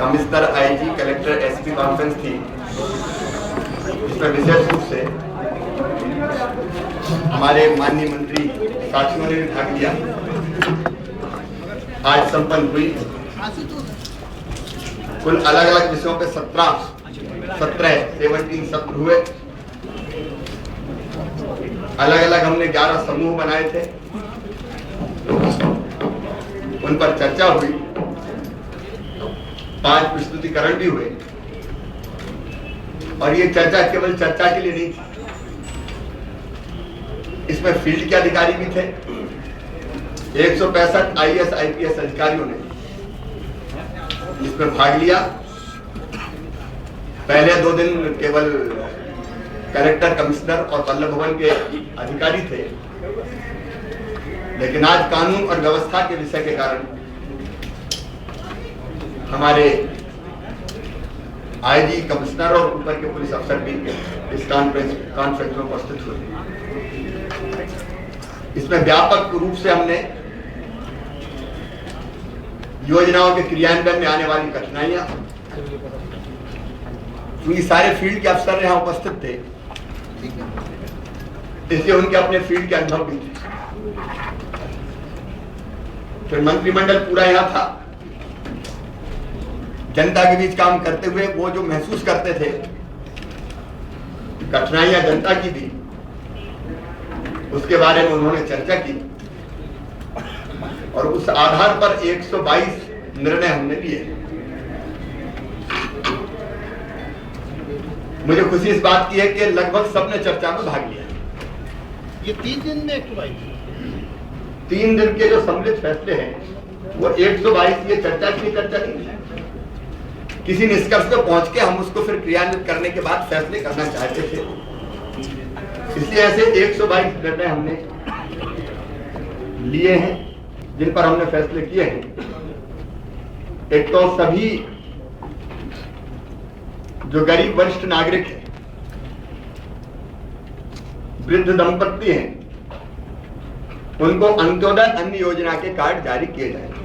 Commissioner, IG, collector, SP conference थी, इसमें विशेष रूप से हमारे माननीय मंत्री साथियों ने भाग लिया। आज संपन्न हुई। कुल अलग अलग विषयों पे 17 सत्र हुए। अलग अलग हमने 11 समूह बनाए थे, उन पर चर्चा हुई। 5 प्रस्तुतिकरण भी हुए। और ये चर्चा केवल चर्चा के लिए नहीं थी, इसमें फील्ड के अधिकारी भी थे। 165 आईएएस आईपीएस अधिकारियों ने इसमें भाग लिया। पहले 2 दिन केवल कलेक्टर, कमिश्नर और पल्लव भवन के अधिकारी थे, लेकिन आज कानून और व्यवस्था के विषय के कारण हमारे आईजी, कमिश्नर और ऊपर के पुलिस अफसर भी इस कॉन्फ्रेंस में उपस्थित हुए। इसमें व्यापक रूप से हमने योजनाओं के क्रियान्वयन में आने वाली कठिनाइयां, क्योंकि सारे फील्ड के अफसर यहां उपस्थित थे, इसलिए उनके अपने फील्ड के अनुभव भी थे। फिर मंत्रिमंडल पूरा यहां था। जनता के बीच काम करते हुए वो जो महसूस करते थे कठिनाइयां जनता की भी, उसके बारे में उन्होंने चर्चा की और उस आधार पर 122 निर्णय हमने लिए। मुझे खुशी इस बात की है कि लगभग सबने चर्चा में भाग लिया। ये 3 दिन में 122, 3 दिन के जो सम्मिलित फैसले हैं वो 122, ये चर्चा की चर्चा नहीं है। किसी निष्कर्ष पर पहुंच के हम उसको फिर क्रियान्वित करने के बाद फैसले करना चाहते थे, इसलिए ऐसे 122 निर्णय हमने लिए हैं जिन पर हमने फैसले किए हैं। एक तो सभी जो गरीब वरिष्ठ नागरिक हैं, वृद्ध दंपत्ति हैं, उनको अंत्योदय अन्न योजना के कार्ड जारी किए जाएंगे,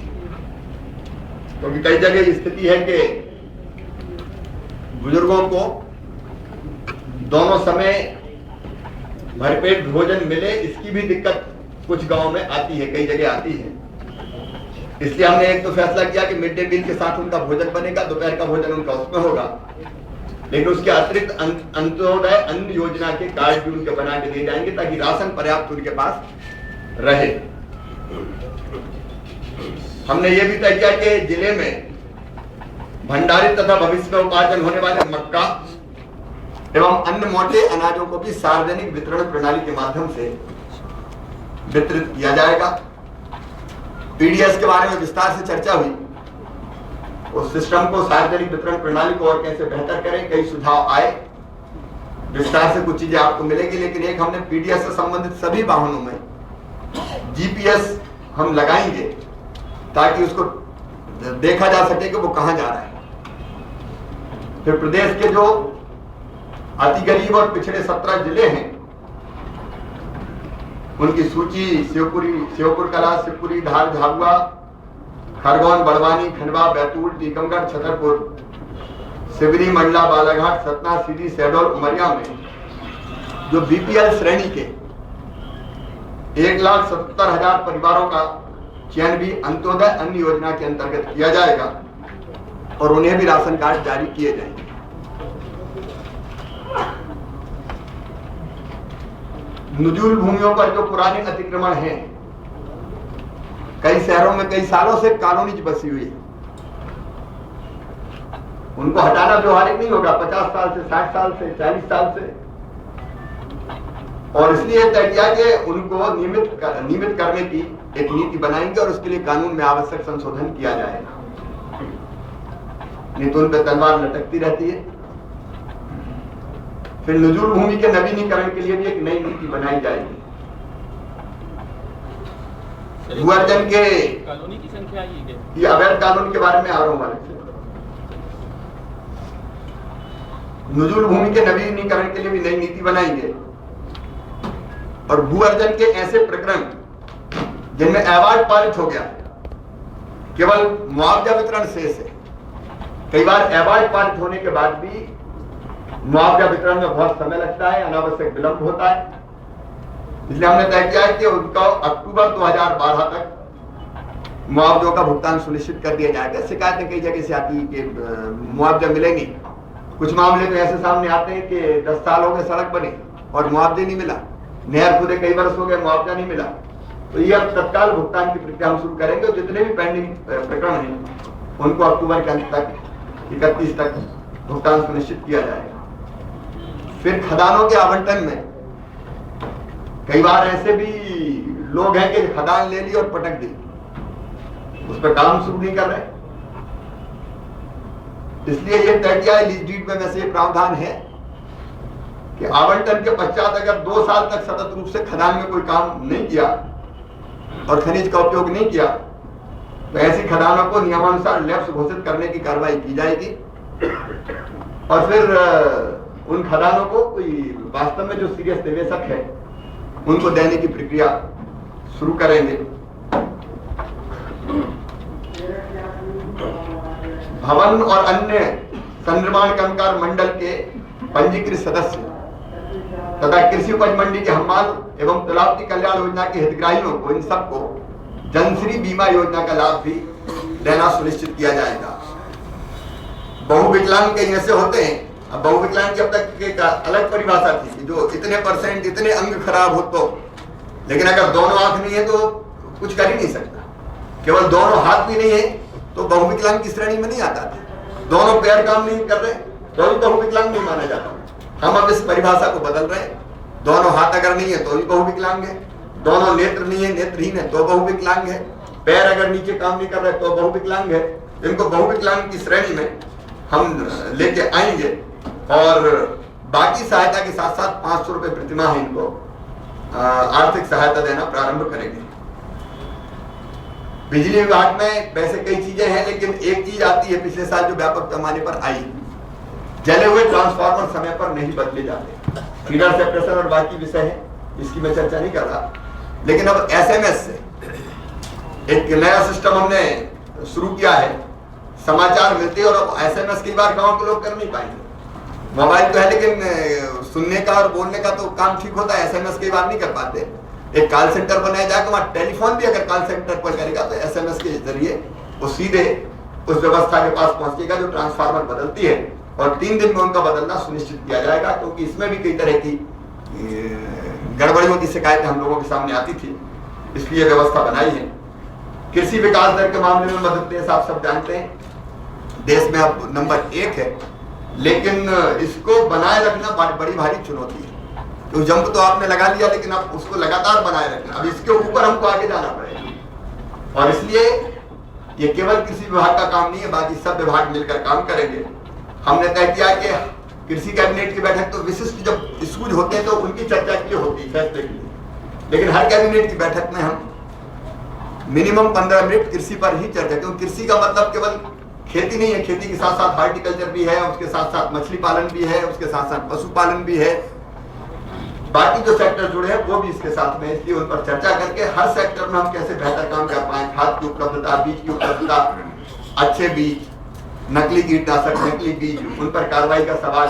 क्योंकि कई जगह स्थिति है कि बुजुर्गों को दोनों समय भरपेट भोजन मिले, इसकी भी दिक्कत कुछ गांव में आती है, कई जगह आती है। इसलिए हमने एक तो फैसला किया कि मिड डे मील के साथ उनका भोजन बनेगा, दोपहर का भोजन उनका उसमें होगा, लेकिन उसके अतिरिक्त अंत्योदय अन्न योजना के कार्ड भी उनके बना के दिए जाएंगे ताकि राशन पर्याप्त उनके पास रहे। हमने ये भी तय किया कि जिले में भंडारित तथा भविष्य में उपार्जन होने वाले मक्का एवं अन्य मोटे अनाजों को भी सार्वजनिक वितरण प्रणाली के माध्यम से वितरित किया जाएगा। पीडीएस के बारे में विस्तार से चर्चा हुई। उस सिस्टम को, सार्वजनिक वितरण प्रणाली को और कैसे बेहतर करें, कई सुझाव आए। विस्तार से कुछ चीजें आपको मिलेगी, लेकिन एक हमने पीडीएस से संबंधित सभी वाहनों में जीपीएस हम लगाएंगे ताकि उसको देखा जा सके कि वो कहां जा रहा है। फिर प्रदेश के जो अति गरीब और पिछड़े 17 जिले हैं, उनकी सूची श्योपुर कला, शिवपुरी, धार, झाबुआ, खरगोन, बड़वानी, खंडवा, बैतूल, टीकमगढ़, छतरपुर, सिवनी, मंडला, बालाघाट, सतना, सीधी, शहडोल, उमरिया में जो बीपीएल श्रेणी के 1,70,000 परिवारों का चयन भी अंत्योदय अन्न योजना के अंतर्गत किया जाएगा और उन्हें भी राशन कार्ड जारी किए जाएंगे। नजूल भूमियों पर जो पुराने अतिक्रमण हैं, कई शहरों में कई सालों से कॉलोनीज बसी हुई है, उनको हटाना व्यवहारिक नहीं होगा 50 साल से, 60 साल से, 40 साल से, और इसलिए तय किया कि उनको नियमित करने की एक नीति बनाएंगे और उसके लिए कानून में आवश्यक संशोधन किया जाएगा। नहीं तो उन पर तलवार लटकती रहती है। फिर नजूल भूमि के नवीनीकरण के लिए भी एक नई नीति बनाई जाएगी। भूअर्जन के कॉलोनी की संख्या ये अवैध कानून के बारे में आ रहा हूं। नजूल भूमि के नवीनीकरण के लिए भी नई नीति बनाएंगे और भूअर्जन के ऐसे प्रकरण जिनमें अवार्ड पारित हो गया, केवल मुआवजा वितरण शेष है, कई बार अवार्ड पारित होने के बाद भी मुआवजा वितरण में बहुत समय लगता है, अनावश्यक विलंब होता है। इसलिए हमने तय किया है कि उनको अक्टूबर 2012 तक मुआवजों का भुगतान सुनिश्चित कर दिया जाएगा। शिकायतें कई जगह से आती है कि मुआवजा मिलेंगी। कुछ मामले तो ऐसे सामने आते हैं कि 10 साल हो गए सड़क बनी और मुआवजा नहीं मिला, नहर खुदे कई वर्ष हो गए, मुआवजा नहीं मिला। तो ये अब तत्काल भुगतान की प्रक्रिया हम शुरू करेंगे। जितने भी पेंडिंग प्रकरण हैं उनको अक्टूबर के अंत तक 31 तक भुगतान सुनिश्चित किया जाएगा। फिर खदानों के आवंटन में कई बार ऐसे भी लोग हैं कि खदान ले ली और पटक दी, उस पर काम शुरू नहीं कर रहे। इसलिए यह तय किया है लीज डीड में वैसे ये प्रावधान है कि आवंटन के पश्चात अगर 2 साल तक सतत रूप से खदान में कोई काम नहीं किया और खनिज का उपयोग नहीं किया तो ऐसी खदानों को नियमानुसार लैप्स घोषित करने की कार्रवाई की जाएगी और फिर उन खदानों को कोई वास्तव में जो सीरियस निवेशक है उनको देने की प्रक्रिया शुरू करेंगे। भवन और अन्य संनिर्माण कर्मकार मंडल के पंजीकृत सदस्य तथा कृषि उपज मंडी के हम्माल एवं तलावती कल्याण योजना के हितग्राहियों को, इन सबको जनश्री बीमा योजना का लाभ भी देना सुनिश्चित किया जाएगा। बहुविकलांग कई ऐसे होते हैं, अब बहुविकलांग की अब तक एक अलग परिभाषा थी कि जो इतने % इतने अंग खराब हो तो, लेकिन अगर दोनों आंख नहीं है तो कुछ कर ही नहीं सकता। केवल दोनों हाथ भी नहीं है तो बहुविकलांग की श्रेणी में नहीं आता था। दोनों पैर काम नहीं कर रहे तो भी बहुविकलांग नहीं माना जाता। हम अब इस परिभाषा को बदल रहे हैं। दोनों हाथ अगर नहीं है तो भी बहुविकलांग है, दोनों नेत्र नहीं है, नेत्रहीन है तो बहुविकलांग है, पैर अगर नीचे काम नहीं कर रहे तो बहुविकलांग है। इनको बहुविकलांग की श्रेणी में हम लेके आएंगे और बाकी सहायता के साथ साथ 500 रुपए प्रतिमाह इनको आर्थिक सहायता देना प्रारंभ करेंगे। बिजली विभाग में वैसे कई चीजें हैं, लेकिन एक चीज आती है पिछले साल जो व्यापक पैमाने पर आई, जले हुए ट्रांसफार्मर समय पर नहीं बदले जाते। फीडर सेपरेशन और बाकी विषय है, इसकी मैं चर्चा नहीं कर रहा। लेकिन अब SMS से एक नया सिस्टम हमने शुरू किया है, समाचार मिलते हैं और अब SMS कई बार गांव के लोग कर नहीं पाएंगे। मोबाइल तो है लेकिन सुनने का और बोलने का तो काम ठीक होता है, SMS कई बार नहीं कर पाते। एक कॉल सेंटर बनाया जाएगा, वहां टेलीफोन भी अगर कॉल सेंटर पर करेगा तो SMS के जरिए वो सीधे उस व्यवस्था के पास पहुंचेगा जो ट्रांसफार्मर बदलती है और 3 दिन में उनका बदलना सुनिश्चित किया जाएगा, क्योंकि इसमें भी कई तरह की गड़बड़ियों की शिकायतें हम लोगों के सामने आती थी, इसलिए व्यवस्था बनाई है। कृषि विकास दर के मामले में मध्य प्रदेश आप सब जानते हैं देश में अब नंबर 1 है, लेकिन इसको बनाए रखना बड़ी भारी चुनौती है। तो जंप तो आपने लगा लिया, लेकिन अब उसको लगातार बनाए रखना, अब इसके ऊपर हमको आगे जाना पड़ेगा। और इसलिए ये केवल कृषि विभाग का काम नहीं है, बाकी सब विभाग मिलकर काम करेंगे। हमने तय किया कि कृषि कैबिनेट की बैठक तो विशिष्ट जब इश्यूज होते हैं तो उनकी चर्चा के लिए होती है, फैसले के लिए, लेकिन हर कैबिनेट की बैठक में हम मिनिमम 15 मिनट कृषि पर ही चर्चा, क्योंकि कृषि का मतलब केवल खेती नहीं है, खेती के साथ साथ हार्टिकल्चर भी है, उसके साथ साथ मछली पालन भी है, उसके साथ साथ पशुपालन भी है, बाकी जो सेक्टर जुड़े हैं वो भी इसके साथ में। इसलिए उन पर चर्चा करके हर सेक्टर में हम कैसे बेहतर काम कर पाए, खाद की उपलब्धता, बीज की उपलब्धता, अच्छे बीज, नकली कीटनाशक, नकली बीज, उन पर कार्रवाई का सवाल,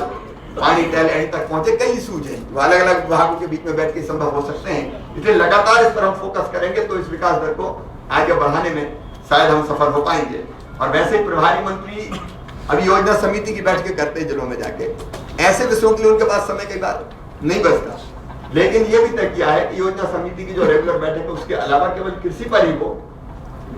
पानी टैल एंड तक पहुंचे, कई इशूज हैं जो अलग अलग विभागों के बीच में बैठ के संभव हो सकते हैं। इसलिए लगातार इस पर हम फोकस करेंगे तो इस विकास दर को आगे बढ़ाने में शायद हम सफल हो पाएंगे। और वैसे ही प्रभारी मंत्री अभी योजना समिति की बैठकें करते हैं जिलों में जाके, ऐसे विषयों के लिए उनके पास समय कई बार नहीं बचता, लेकिन ये भी तय किया है कि योजना समिति की जो रेगुलर बैठक है उसके अलावा केवल कृषि पर ही वो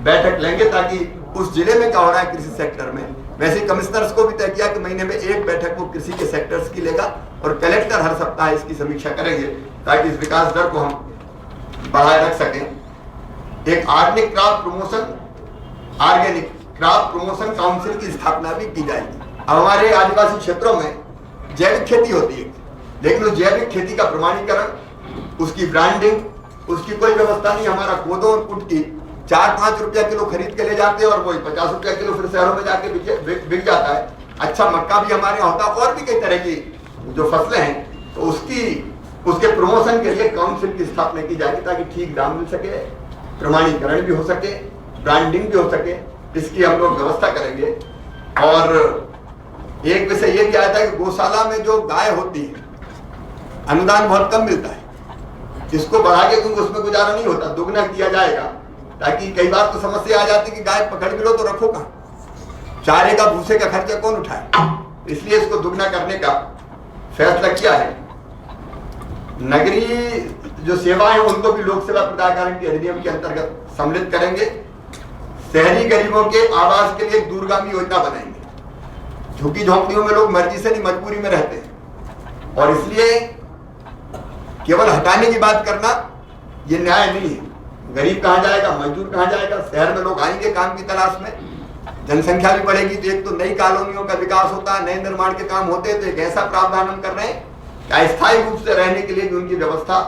बैठक लेंगे, ताकि उस जिले में क्या हो रहा है कृषि सेक्टर में। वैसे कमिश्नर्स को भी तय किया कि महीने में 1 बैठक वो कृषि के सेक्टर्स की लेगा और कलेक्टर हर सप्ताह इसकी समीक्षा करेंगे, ताकि इस विकास दर को हम बढ़ाए रख सकें। एक ऑर्गेनिक क्रॉप प्रमोशन काउंसिल की स्थापना भी की जाएगी। अब हमारे आदिवासी क्षेत्रों में जैविक खेती होती है, लेकिन उस जैविक खेती का प्रमाणीकरण, उसकी ब्रांडिंग, उसकी कोई व्यवस्था नहीं। हमारा कोदो और कुटकी 4-5 रुपया किलो खरीद के ले जाते हैं और वही 50 रुपया किलो फिर शहरों में जाके बिक जाता है। अच्छा मक्का भी हमारे यहाँ होता है और भी कई तरह की जो फसलें हैं, तो उसके प्रमोशन के लिए काउंसिल की स्थापना की जाएगी, ताकि ठीक दाम मिल सके, प्रमाणीकरण भी हो सके, ब्रांडिंग भी हो सके। इसकी हम लोग व्यवस्था करेंगे। और एक विषय ये किया जाता है कि गौशाला में जो गाय होती है अनुदान बहुत कम मिलता है, इसको बढ़ा के क्योंकि उसमें गुजारा नहीं होता, दुगना किया जाएगा, ताकि कई बार तो समस्या आ जाती है कि गाय पकड़ भी लो तो रखो कहाँ, चारे का भूसे का खर्चा कौन उठाए, इसलिए इसको दुगना करने का फैसला किया है। नगरीय जो सेवाएं हैं उनको भी लोक सेवा प्राधिकरण के अधिनियम के अंतर्गत सम्मिलित करेंगे। शहरी गरीबों के आवास के लिए एक दूरगामी योजना बनाएंगे। झुग्गी झोंपड़ियों में लोग मर्जी से नहीं मजबूरी में रहते हैं और इसलिए केवल हटाने की बात करना ये न्याय नहीं है। गरीब कहां जाएगा, मजदूर कहां जाएगा, शहर में लोग आएंगे काम की तलाश में, जनसंख्या भी बढ़ेगी तो एक तो नई कॉलोनियों का विकास होता है, नए निर्माण के काम होते हैं, तो एक ऐसा प्रावधान हम कर रहे हैं कि अस्थायी रूप से रहने के लिए भी उनकी व्यवस्था,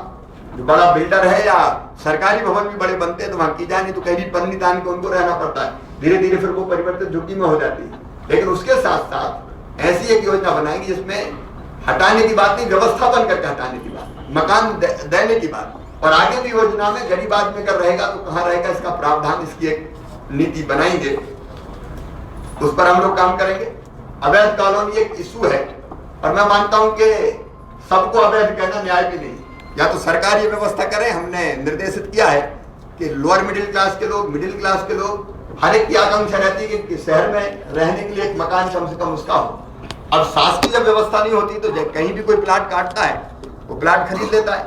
जो बड़ा बिल्डर है या सरकारी भवन भी बड़े बनते हैं तो वहां की जाए, नहीं तो कहीं भी पन्नी तान के उनको रहना पड़ता है, धीरे धीरे फिर वो परिवर्तित झुग्गी में हो जाती है। लेकिन उसके साथ साथ ऐसी एक योजना बनाएंगे जिसमें हटाने की बात नहीं, व्यवस्थापन करके हटाने की बात, मकान देने की बात, और आगे भी योजना में गरीब आदमी अगर रहेगा तो कहाँ रहेगा इसका प्रावधान, इसकी एक नीति बनाएंगे, उस पर हम लोग काम करेंगे। अवैध कॉलोनी एक इशू है और मैं मानता हूं कि सबको अवैध कहना न्याय भी नहीं, या तो सरकार ये व्यवस्था करे, हमने निर्देशित किया है कि लोअर मिडिल क्लास के लोग, मिडिल क्लास के लोग, हर एक की आकांक्षा रहती है कि शहर में रहने के लिए एक मकान कम से कम उसका हो। अब शासकीय जब व्यवस्था नहीं होती तो कहीं भी कोई प्लाट काटता है वो प्लाट खरीद लेता है,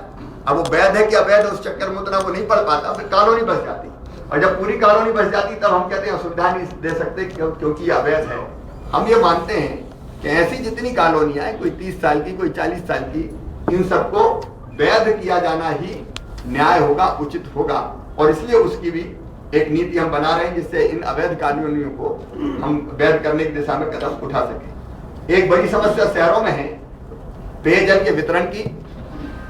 अब वो वैध है कि अवैध है उस चक्कर में उतना वो नहीं पढ़ पाता, फिर कॉलोनी बस जाती, और जब पूरी कॉलोनी बस जाती तब हम कहते हैं सुविधा नहीं दे सकते क्योंकि अवैध है। हम ये मानते हैं कि ऐसी जितनी कॉलोनियां हैं, कोई 30 साल की, कोई 40 साल की, इन सबको वैध किया जाना ही न्याय होगा, उचित होगा, और इसलिए उसकी भी एक नीति हम बना रहे हैं जिससे इन अवैध कॉलोनियों को हम वैध करने की दिशा में कदम उठा सकें। एक बड़ी समस्या शहरों में है पेयजल के वितरण की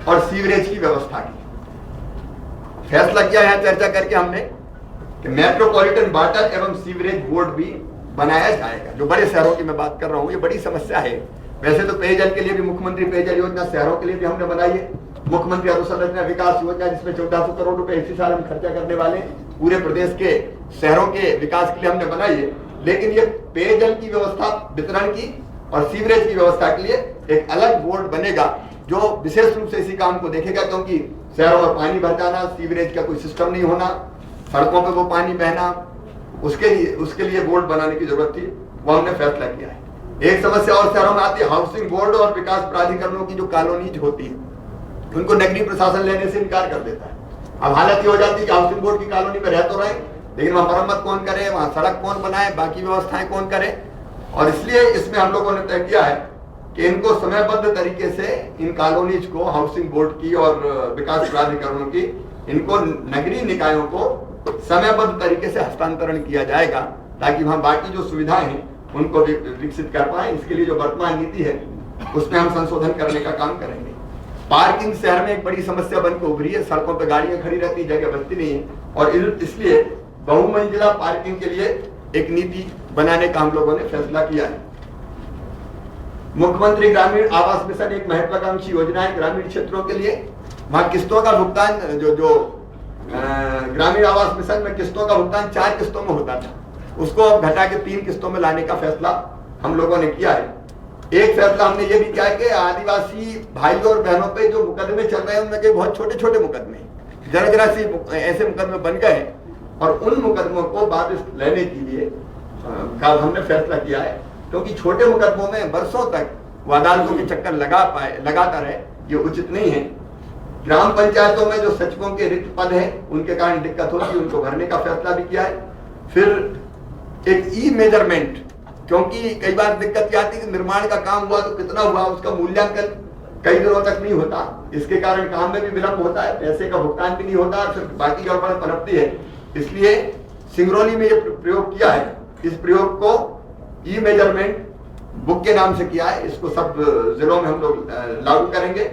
और सीवरेज की व्यवस्था की। फैसला किया है चर्चा करके हमने कि मेट्रोपॉलिटन वाटर एवं सीवरेज बोर्ड भी बनाया जाएगा। जो बड़े शहरों की मैं बात कर रहा हूँ, ये बड़ी समस्या है। वैसे तो पेयजल के लिए भी मुख्यमंत्री पेयजल योजना शहरों के लिए भी हमने बनाई है, मुख्यमंत्री अधोसंरचना विकास योजना जिसमें 1400 करोड़ रुपए इसी साल हम खर्चा करने वाले पूरे प्रदेश के शहरों के विकास के लिए हमने बनाई है। लेकिन ये पेयजल की व्यवस्था वितरण की और सीवरेज की व्यवस्था के लिए एक अलग बोर्ड बनेगा जो विशेष रूप से इसी काम को देखेगा, क्योंकि शहरों में पानी भर जाना, सीवरेज का कोई सिस्टम नहीं होना, सड़कों पे वो पानी बहना, उसके लिए बोर्ड बनाने की जरूरत थी, वो हमने फैसला किया है। एक समस्या और शहरों में आती है, हाउसिंग बोर्ड और विकास प्राधिकरणों की जो कॉलोनीज होती है उनको नगरीय प्रशासन लेने से इनकार कर देता है। अब हालत ये हो जाती है कि हाउसिंग बोर्ड की कॉलोनी में रह तो रहे, लेकिन वहां मरम्मत कौन करे, वहां सड़क कौन बनाए, बाकी व्यवस्थाएं कौन करे, और इसलिए इसमें हम लोगों ने तय किया है कि इनको समयबद्ध तरीके से इन कॉलोनीज को, हाउसिंग बोर्ड की और विकास प्राधिकरणों की, इनको नगरीय निकायों को समयबद्ध तरीके से हस्तांतरण किया जाएगा, ताकि वहां बाकी जो सुविधाएं हैं उनको भी विकसित कर पाए। इसके लिए जो वर्तमान नीति है उसमें हम संशोधन करने का काम करेंगे। पार्किंग शहर में एक बड़ी समस्या बनकर उभरी है, सड़कों पर गाड़ियां खड़ी रहती, जगह बचती नहीं है, और इसलिए बहुमंजिला पार्किंग के लिए एक नीति बनाने का हम लोगों ने फैसला किया है। मुख्यमंत्री ग्रामीण आवास मिशन एक महत्वाकांक्षी योजना है ग्रामीण क्षेत्रों के लिए। वहां किस्तों का भुगतान जो ग्रामीण आवास मिशन में किस्तों का भुगतान 4 किस्तों में होता था, उसको अब घटा के 3 किस्तों में लाने का फैसला हम लोगों ने किया है। एक फैसला हमने ये भी किया है कि आदिवासी भाइयों और बहनों पे जो मुकदमे चल रहे हैं उनमें के बहुत छोटे छोटे मुकदमे, जरा सी ऐसे मुकदमे बन गए, और उन मुकदमों को वापस लेने के लिए हमने फैसला किया है, क्योंकि छोटे मुकदमों में वर्षों तक वो अदालतों के चक्कर लगाता रहे, ये उचित नहीं है। ग्राम पंचायतों में जो सचिवों के रिक्त पद है उनके कारण दिक्कत होती है, उनको भरने का फैसला भी किया है। फिर एक ई मेजरमेंट, क्योंकि कई बार दिक्कत क्या आती है कि निर्माण का काम हुआ तो कितना हुआ उसका मूल्यांकन कई दिनों तक नहीं होता, इसके कारण काम में भी विलंब होता है, पैसे का भुगतान भी नहीं होता, फिर बाकी गड़बड़ पनपती है। इसलिए सिंगरौली में ये प्रयोग किया है। इस प्रयोग को ई मेजरमेंट बुक के नाम से किया है, इसको सब जिलों में हम लोग लागू करेंगे।